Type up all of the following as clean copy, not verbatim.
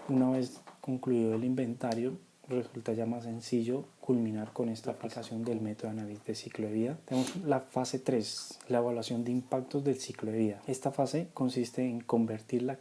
una vez concluido el inventario, resulta ya más sencillo culminar con esta aplicación del método de análisis de ciclo de vida. Tenemos la fase 3, la evaluación de impactos del ciclo de vida. Esta fase consiste en convertir la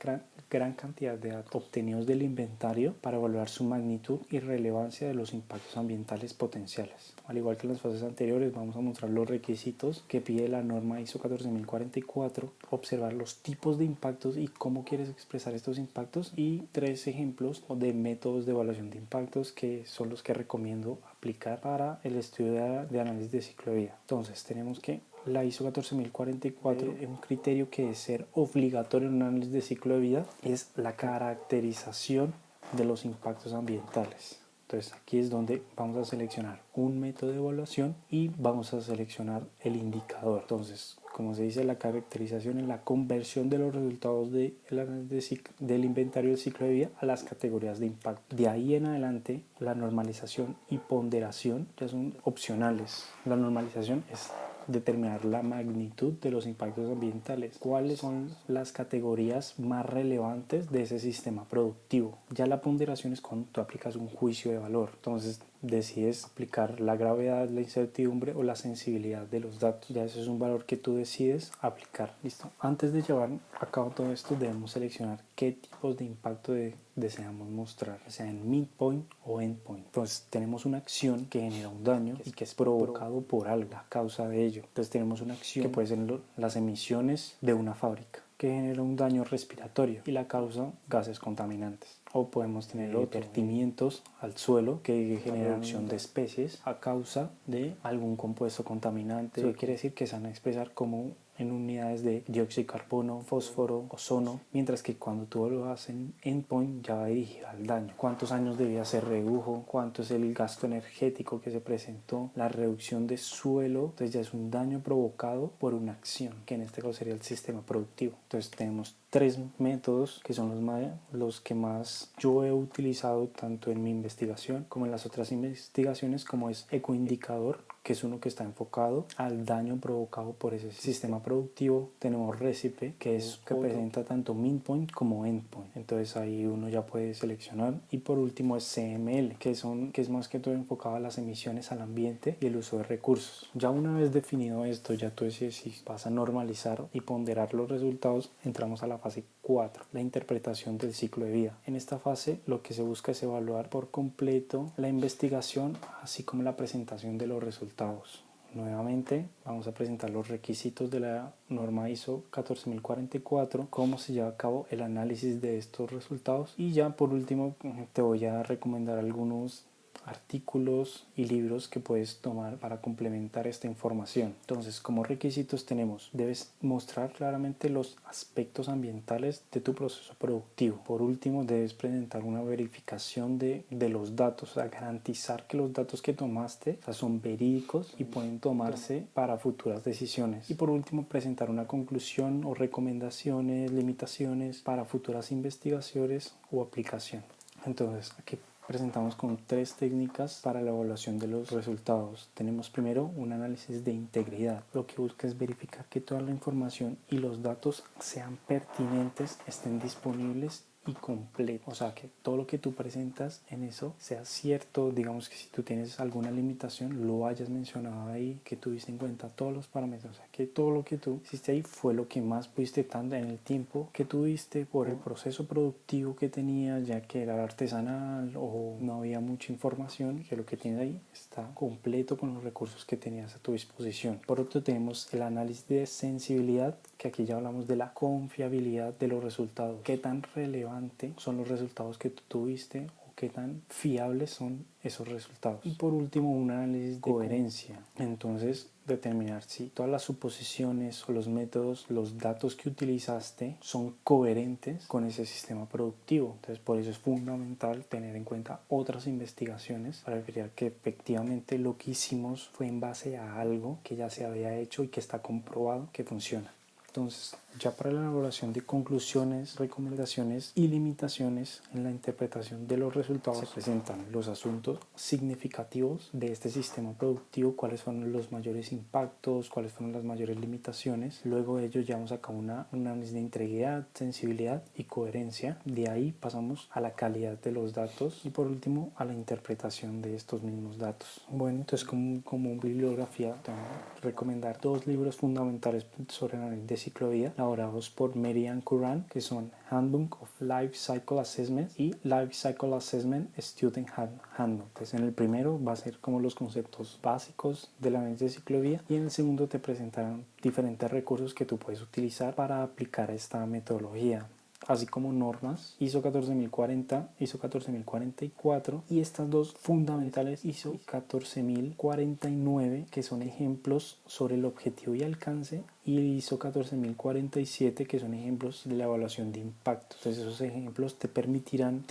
gran cantidad de datos obtenidos del inventario para evaluar su magnitud y relevancia de los impactos ambientales potenciales. Al igual que en las fases anteriores, vamos a mostrar los requisitos que pide la norma ISO 14044, observar los tipos de impactos y cómo quieres expresar estos impactos, y 3 ejemplos de métodos de evaluación de impactos que son los que recomiendo aplicar para el estudio de análisis de ciclo de vida. Entonces tenemos que la ISO 14044, un criterio que es ser obligatorio en un análisis de ciclo de vida, es la caracterización de los impactos ambientales. Entonces aquí es donde vamos a seleccionar un método de evaluación y vamos a seleccionar el indicador. Entonces, como se dice, la caracterización es la conversión de los resultados del inventario del ciclo de vida a las categorías de impacto. De ahí en adelante, la normalización y ponderación ya son opcionales. La normalización es determinar la magnitud de los impactos ambientales, cuáles son las categorías más relevantes de ese sistema productivo. Ya la ponderación es cuando tú aplicas un juicio de valor, entonces decides aplicar la gravedad, la incertidumbre o la sensibilidad de los datos. Ya ese es un valor que tú decides aplicar. Listo. Antes de llevar a cabo todo esto, debemos seleccionar qué tipos de impacto deseamos mostrar, sea en midpoint o endpoint. Entonces tenemos una acción que genera un daño y que es provocado por algo, la causa de ello. Entonces tenemos una acción que puede ser las emisiones de una fábrica, que genera un daño respiratorio, y la causa, gases contaminantes. O podemos tener vertimientos al suelo que generan reducción de especies a causa de algún compuesto contaminante. Eso quiere decir que se van a expresar como en unidades de dióxido de carbono, fósforo, ozono, mientras que cuando tú lo haces en endpoint ya va dirigido al daño. ¿Cuántos años debía ser redujo? ¿Cuánto es el gasto energético que se presentó? La reducción de suelo, entonces ya es un daño provocado por una acción, que en este caso sería el sistema productivo. Entonces tenemos 3 métodos que son los que más yo he utilizado tanto en mi investigación como en las otras investigaciones, como es ecoindicador, que es uno que está enfocado al daño provocado por ese sistema productivo. Tenemos Recipe, que presenta tanto midpoint como endpoint, entonces ahí uno ya puede seleccionar. Y por último es CML, que es más que todo enfocado a las emisiones al ambiente y el uso de recursos. Ya una vez definido esto, ya tú decides si vas a normalizar y ponderar los resultados. Entramos a la fase 4, la interpretación del ciclo de vida. En esta fase lo que se busca es evaluar por completo la investigación, así como la presentación de los resultados. Nuevamente vamos a presentar los requisitos de la norma ISO 14044, cómo se lleva a cabo el análisis de estos resultados, y ya por último te voy a recomendar algunos artículos y libros que puedes tomar para complementar esta información. Entonces, como requisitos tenemos: debes mostrar claramente los aspectos ambientales de tu proceso productivo. Por último, debes presentar una verificación de los datos, o sea, garantizar que los datos que tomaste, o sea, son verídicos y pueden tomarse para futuras decisiones. Y por último, presentar una conclusión o recomendaciones, limitaciones para futuras investigaciones o aplicación. Entonces, aquí presentamos con 3 técnicas para la evaluación de los resultados. Tenemos primero un análisis de integridad. Lo que busca es verificar que toda la información y los datos sean pertinentes, estén disponibles y completo, o sea, que todo lo que tú presentas en eso sea cierto. Digamos que si tú tienes alguna limitación, lo hayas mencionado ahí, que tuviste en cuenta todos los parámetros, o sea, que todo lo que tú hiciste ahí fue lo que más pudiste tanto en el tiempo que tuviste, por el proceso productivo que tenías, ya que era artesanal o no había mucha información, que lo que tienes ahí está completo con los recursos que tenías a tu disposición. Por otro, tenemos el análisis de sensibilidad, que aquí ya hablamos de la confiabilidad de los resultados, qué tan relevante son los resultados que tú tuviste o qué tan fiables son esos resultados. Y por último, un análisis de coherencia. Entonces, determinar si todas las suposiciones o los métodos, los datos que utilizaste son coherentes con ese sistema productivo. Entonces, por eso es fundamental tener en cuenta otras investigaciones para verificar que efectivamente lo que hicimos fue en base a algo que ya se había hecho y que está comprobado que funciona. Entonces, Ya para la elaboración de conclusiones, recomendaciones y limitaciones en la interpretación de los resultados, se presentan los asuntos significativos de este sistema productivo, cuáles fueron los mayores impactos, cuáles fueron las mayores limitaciones. Luego de ello llevamos a cabo un análisis de integridad, sensibilidad y coherencia. De ahí pasamos a la calidad de los datos y por último a la interpretación de estos mismos datos. Bueno, entonces como bibliografía tengo que recomendar dos libros fundamentales sobre el análisis de ciclo de vida elaborados por Mary-Ann Curran, que son Handbook of Life Cycle Assessment y Life Cycle Assessment Student Handbook. Entonces en el primero va a ser como los conceptos básicos del análisis de ciclo de vida y en el segundo te presentarán diferentes recursos que tú puedes utilizar para aplicar esta metodología, así como normas ISO 14040, ISO 14044 y estas dos fundamentales ISO 14049, que son ejemplos sobre el objetivo y alcance, y ISO 14047, que son ejemplos de la evaluación de impacto. Entonces esos ejemplos te permitirán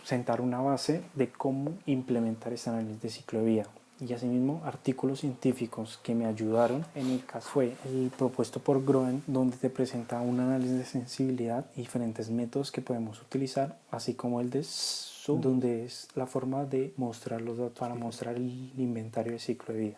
sentar una base de cómo implementar este análisis de ciclo de vida. Y asimismo artículos científicos que me ayudaron en el caso fue el propuesto por Groen, donde te presenta un análisis de sensibilidad y diferentes métodos que podemos utilizar, así como el de SOW, donde es la forma de mostrar los datos para mostrar el inventario de ciclo de vida.